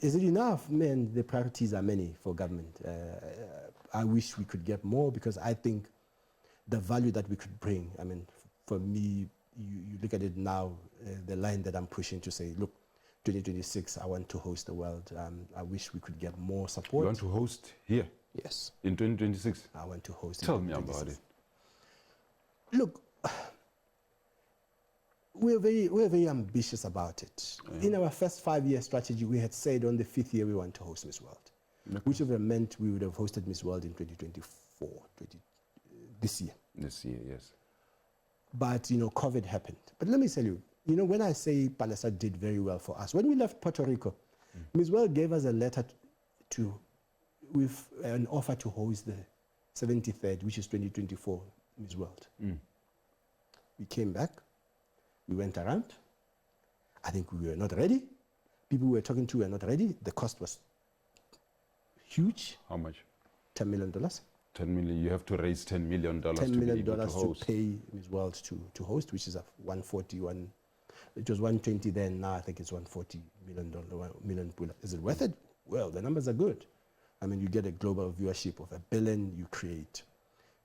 Is it enough? Man, the priorities are many for government. I wish we could get more, because I think the value that we could bring, I mean, for me, you look at it now, the line that I'm pushing to say, look, 2026, I want to host the world. I wish we could get more support. You want to host here? Yes. In 2026? I want to host. Tell me about it. Look, we're very ambitious about it. In our first 5-year strategy, we had said on the 5th year we want to host Miss World, which would have meant we would have hosted Miss World in 2024, this year. This year, yes. But, COVID happened. But let me tell you, when I say Palesa did very well for us, when we left Puerto Rico, Ms. World gave us a letter with an offer to host the 73rd, which is 2024 Ms. World. We came back, we went around. I think we were not ready. People we were talking to were not ready. The cost was huge. How much? $10 million. 10 million. You have to raise $10 million $10 million to pay Ms. World to host, which is a 141. It was 120 then. Now I think it's $140 million. Is it worth it? Well, the numbers are good. I mean, you get a global viewership of 1 billion. You create,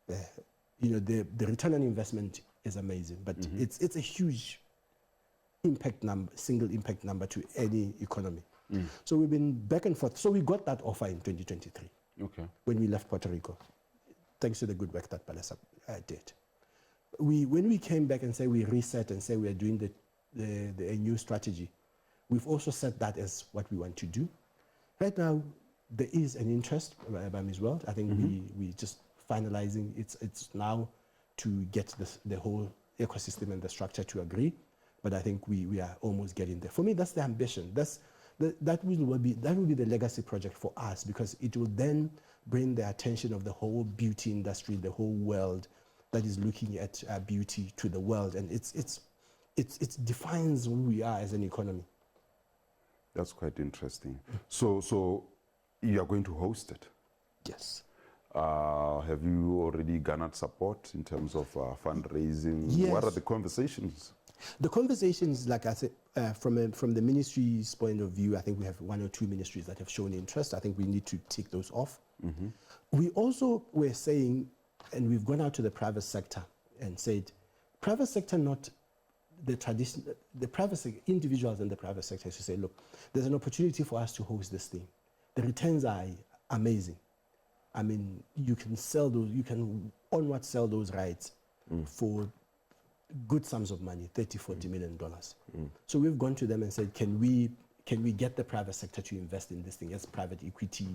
the return on investment is amazing, but it's a huge impact number, single impact number to any economy. So we've been back and forth. So we got that offer in 2023. Okay. When we left Puerto Rico, thanks to the good work that Palesa did. When we came back and say we reset and say we are doing a new strategy. We've also set that as what we want to do. Right now, there is an interest by Miss World. I think we just finalizing. It's now to get the whole ecosystem and the structure to agree. But I think we are almost getting there. For me, that's the ambition. That will be the legacy project for us, because it will then bring the attention of the whole beauty industry, the whole world that is looking at beauty to the world, and it defines who we are as an economy. That's quite interesting. So you are going to host it? Yes. Have you already garnered support in terms of fundraising? Yes. What are the conversations? The conversations, like I said, from the ministry's point of view, I think we have 1 or 2 ministries that have shown interest. I think we need to tick those off. We also were saying, and we've gone out to the private sector and said, private sector, not the tradition, the private sector, individuals in the private sector, to say, look, there's an opportunity for us to host this thing. The returns are amazing. I mean, you can sell those, you can onward sell those rights for good sums of money, $30-40 million. So we've gone to them and said, can we get the private sector to invest in this thing as private equity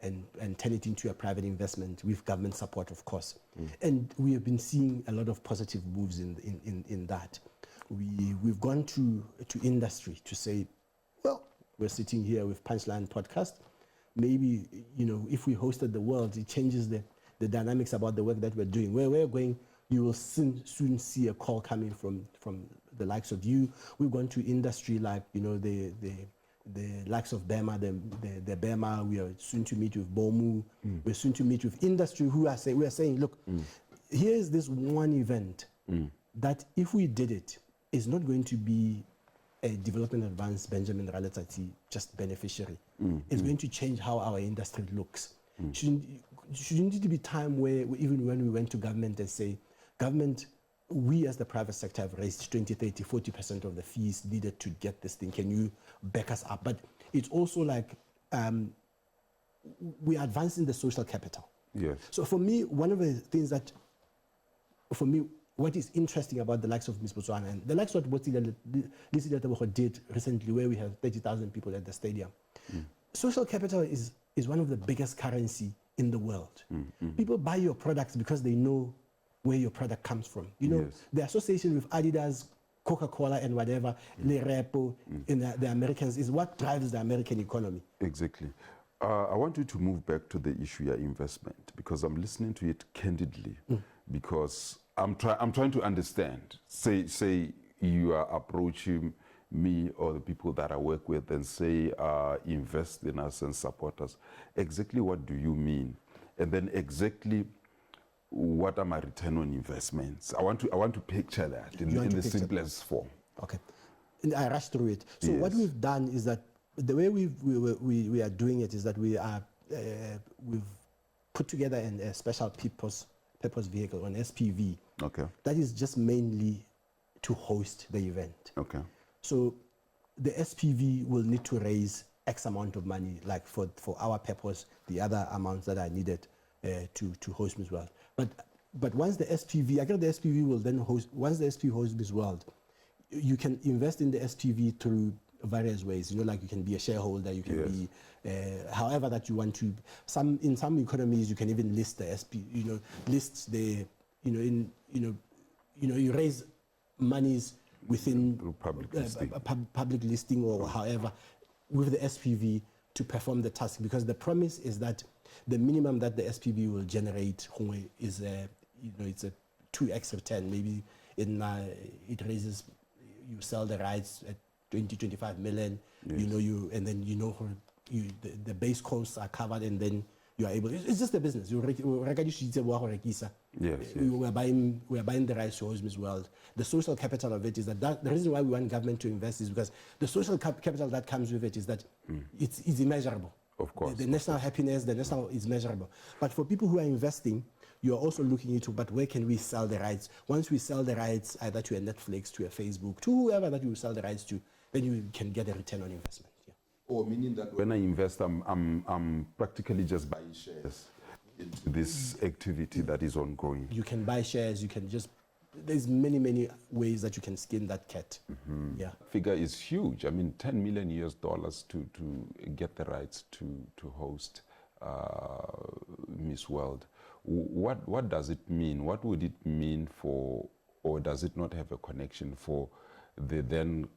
and turn it into a private investment with government support, of course. And we have been seeing a lot of positive moves in that. We've gone to industry to say, well, we're sitting here with Punchline Podcast. Maybe, if we hosted the world, it changes the dynamics about the work that we're doing. Where we're going, you will soon see a call coming from the likes of you. We've gone to industry like, the likes of Bema, the Bema. We are soon to meet with Bomu. We're soon to meet with industry we are saying, look, here's this one event that if we did it, is not going to be a development advance Benjamin Raletsatsi just beneficiary. It's going to change how our industry looks. Shouldn't it be time where, even when we went to government and say, government, we as the private sector have raised 20, 30, 40% of the fees needed to get this thing. Can you back us up? But it's also like we are advancing the social capital. Yes. So for me, one of the things that, for me, what is interesting about the likes of Miss Botswana and the likes of what Lisi did recently, where we have 30,000 people at the stadium. Social capital is one of the biggest currency in the world. People buy your products because they know where your product comes from. The association with Adidas, Coca-Cola, and whatever, Le Repo, in the Americans, is what drives the American economy. Exactly. I want you to move back to the issue of investment, because I'm listening to it candidly, because I'm trying to understand. Say you are approaching me or the people that I work with and say invest in us and support us. Exactly what do you mean? And then exactly what are my return on investments? I want to picture that in the simplest form. Okay, and I rushed through it. So what we've done is that the way we are doing it is that we've put together a special purpose vehicle, an SPV. Okay. That is just mainly to host the event. Okay. So the SPV will need to raise X amount of money, like for our purpose, the other amounts that are needed to host Miss World. But once the SPV, I guess the SPV will then host, once the SPV hosts Miss World, you can invest in the SPV through various ways. Like you can be a shareholder, you can be however that you want to. In some economies you can even list the SP, list the, you raise monies within public listing or however with the SPV to perform the task, because the promise is that the minimum that the SPV will generate is it's a 2x return. Maybe it raises, you sell the rights at 20-25 million, and then the base costs are covered, and then you are able. It's just a business. We are buying the rights to host Miss World. The social capital of it is that the reason why we want government to invest is because the social capital that comes with it is that it's immeasurable. Of course. The national happiness, the national is measurable. But for people who are investing, you are also looking into, but where can we sell the rights? Once we sell the rights, either to a Netflix, to a Facebook, to whoever that you sell the rights to, then you can get a return on investment. Or meaning that when I invest, I'm practically just buying shares into this activity that is ongoing. You can buy shares. You can just there's many ways that you can skin that cat. Yeah. Figure is huge. I mean, $10 million to get the rights to host Miss World. What does it mean? What would it mean for, or does it not have a connection for the then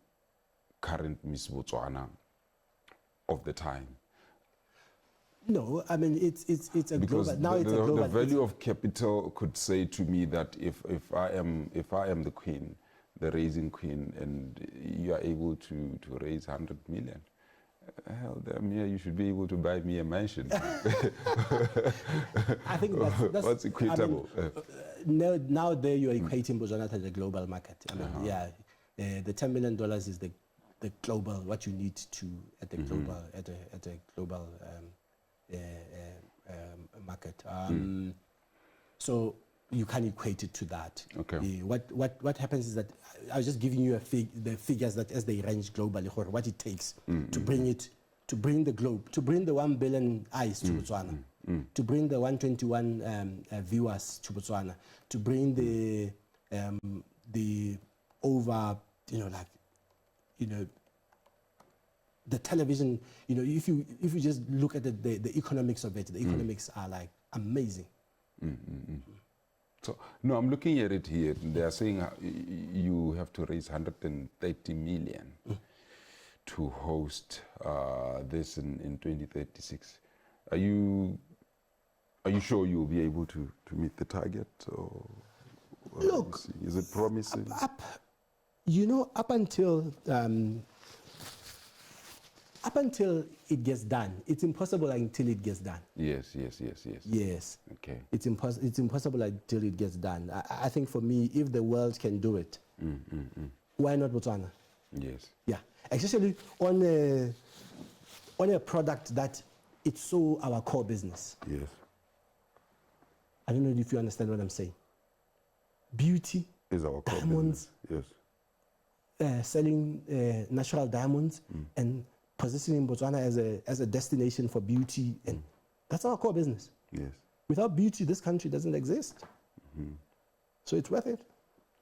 current Miss Botswana of the time? No, I mean it's a because global. Now it's a global. The value of capital could say to me that if I am the queen, the raising queen, and you are able to raise 100 million, hell, damn, yeah, you should be able to buy me a mansion. I think that's what's equitable. I mean, now there you are equating Botswana to the global market. I mean, yeah, the $10 million is the global, what you need to at the global at a global market. So you can equate it to that. Okay. What happens is that I was just giving you the figures that as they range globally, or what it takes to bring the globe, to bring the 1 billion eyes to Botswana, to bring the 121 viewers to Botswana, to bring the over, the television, if you just look at the economics of it, the economics are like amazing. So, no, I'm looking at it here. They are saying you have to raise 130 million to host this in 2036. Are you sure you'll be able to meet the target? Or Look, is it promising? Up until it gets done, it's impossible until it gets done. Yes. Yes. Okay. It's impossible until it gets done. I think for me, if the world can do it, why not Botswana? Yes. Yeah. Especially on a product that it's so our core business. Yes. I don't know if you understand what I'm saying. Beauty Is our core diamonds, business. Yes. Selling natural diamonds and positioning Botswana as a destination for beauty, and that's our core business. Yes. Without beauty, this country doesn't exist. So it's worth it.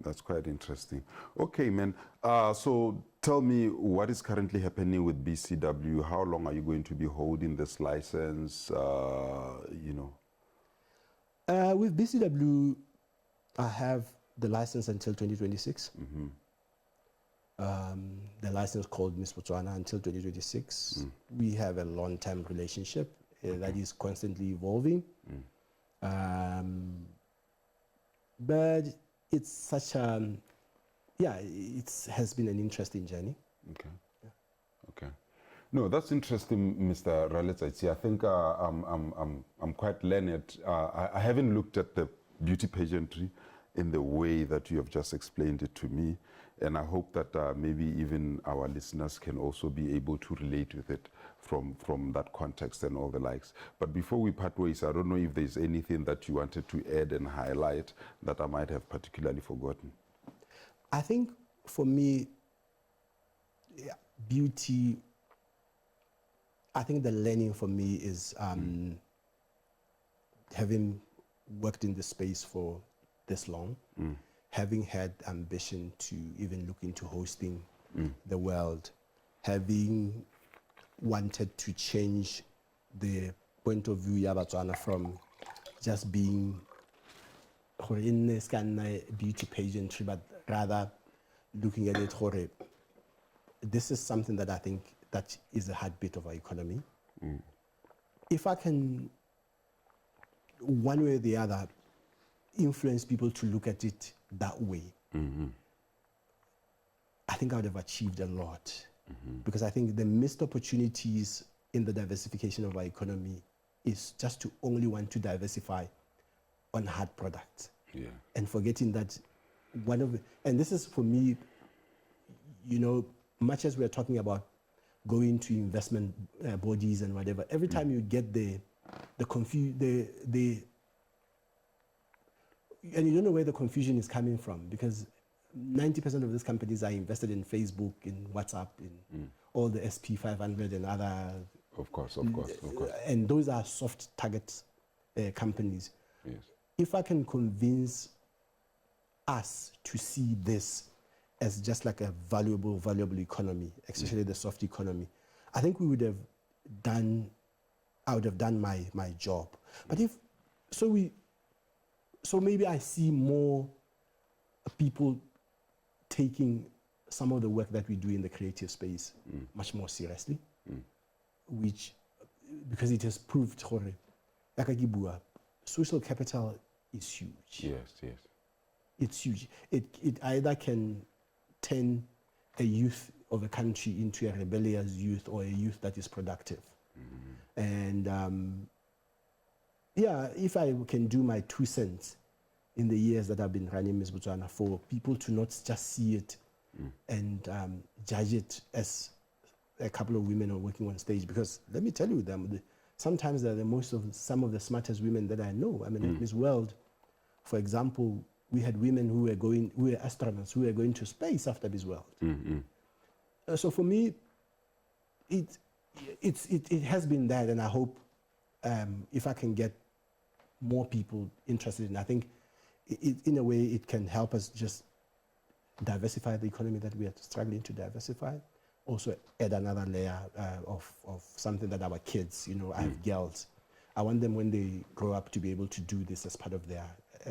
That's quite interesting. Okay, man. So tell me what is currently happening with BCW. How long are you going to be holding this license? With BCW, I have the license until 2026. The license called Miss Botswana until 2026. We have a long-term relationship that is constantly evolving. But it's such it has been an interesting journey. Okay. Yeah. Okay. No, that's interesting, Mr. Raletsatsi. I think I'm quite learned. I haven't looked at the beauty pageantry in the way that you have just explained it to me. And I hope that maybe even our listeners can also be able to relate with it from that context and all the likes. But before we part ways, I don't know if there's anything that you wanted to add and highlight that I might have particularly forgotten. I think for me, beauty, I think the learning for me is having worked in the space for this long, having had ambition to even look into hosting the world, having wanted to change the point of view of Botswana from just being in this kind of beauty pageantry, but rather looking at it, this is something that I think that is a heartbeat of our economy. If I can, one way or the other, influence people to look at it that way, I think I would have achieved a lot. Because I think the missed opportunities in the diversification of our economy is just to only want to diversify on hard products. Yeah. And forgetting that and this is for me, much as we're talking about going to investment bodies and whatever, every time you get and you don't know where the confusion is coming from, because 90% of these companies are invested in Facebook, in WhatsApp, in all the SP 500 and other. Of course. And those are soft target companies. Yes. If I can convince us to see this as just like a valuable economy, especially the soft economy, I think I would have done my job. But so maybe I see more people taking some of the work that we do in the creative space much more seriously, which, because it has proved, social capital is huge. Yes. It's huge. It either can turn a youth of a country into a rebellious youth or a youth that is productive. And if I can do my 2 cents in the years that I've been running Miss Botswana, for people to not just see it and judge it as a couple of women are working on stage, because let me tell you, sometimes they're some of the smartest women that I know. I mean, at Miss World, for example, we had women who were astronauts who were going to space after Miss World. So for me, it has been that, and I hope if I can get more people interested in, I think in a way it can help us just diversify the economy that we are struggling to diversify. Also add another layer of something that our kids, I have girls, I want them when they grow up to be able to do this as part of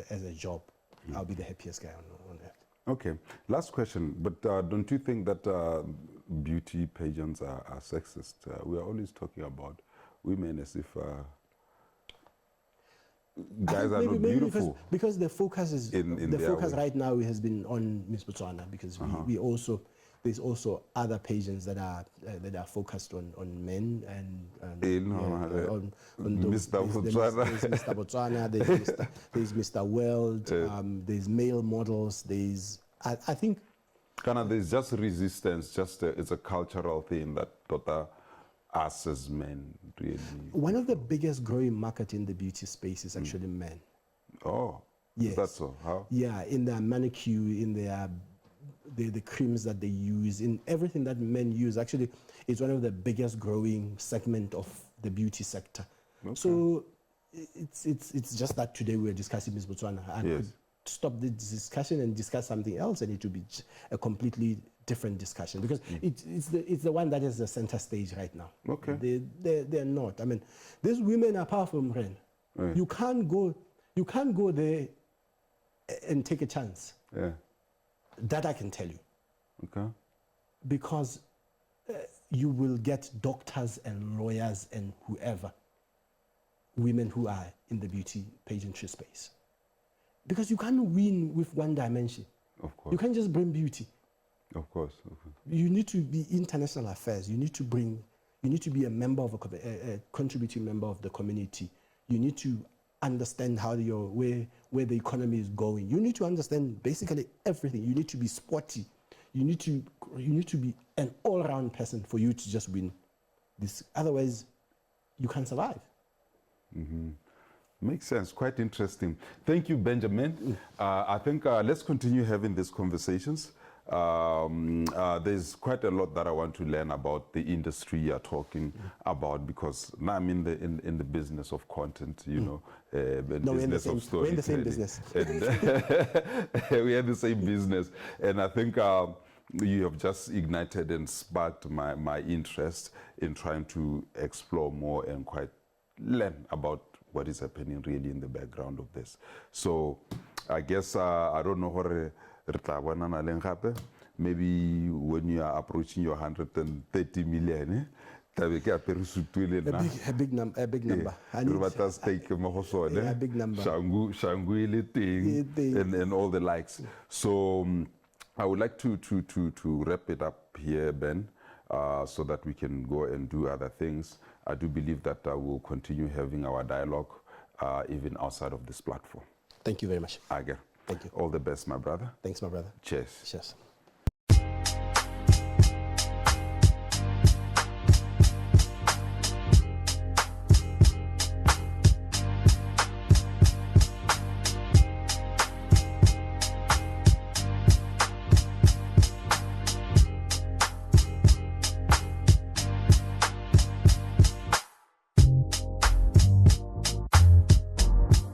as a job. I'll be the happiest guy on earth. Okay, last question, but don't you think that beauty pageants are sexist? We are always talking about women as if guys are not beautiful. Because the focus is right now has been on Miss Botswana, because there's also other pageants that are focused on men and on Mr. Botswana. There's Mr. Botswana, there's Mr. World, there's male models, I think there's just resistance, it's a cultural thing that us as men really. One of the biggest growing market in the beauty space is actually men. Oh, yes. Is that so? How? Yeah, in their manicure, in the creams that they use, in everything that men use, actually, it's one of the biggest growing segment of the beauty sector. Okay. So it's just that today we're discussing Miss Botswana. I could stop the discussion and discuss something else, and it would be a completely different discussion, because it's the one that is the center stage right now. Okay. They're not. I mean, these women are powerful, Ren. You can't go there and take a chance. Yeah. That I can tell you. Okay. Because you will get doctors and lawyers and whoever, women who are in the beauty pageantry space. Because you can't win with one dimension. Of course. You can't just bring beauty. Of course. You need to be international affairs. You need to be a member of a contributing member of the community. You need to understand where the economy is going. You need to understand basically everything. You need to be sporty. You need to be an all-round person for you to just win this. Otherwise, you can't survive. Makes sense. Quite interesting. Thank you, Benjamin. I think let's continue having these conversations. There's quite a lot that I want to learn about the industry you're talking about, because now I'm in the business of content, business of storytelling. We're in the same business. We are the same business, and I think you have just ignited and sparked my interest in trying to explore more and quite learn about what is happening really in the background of this. So I guess I don't know what maybe when you are approaching your 130 million, a big number. A big number. And all the likes. So I would like to wrap it up here, Ben, so that we can go and do other things. I do believe that we'll continue having our dialogue even outside of this platform. Thank you very much. Ager. Thank you. All the best, my brother. Thanks, my brother. Cheers. Cheers.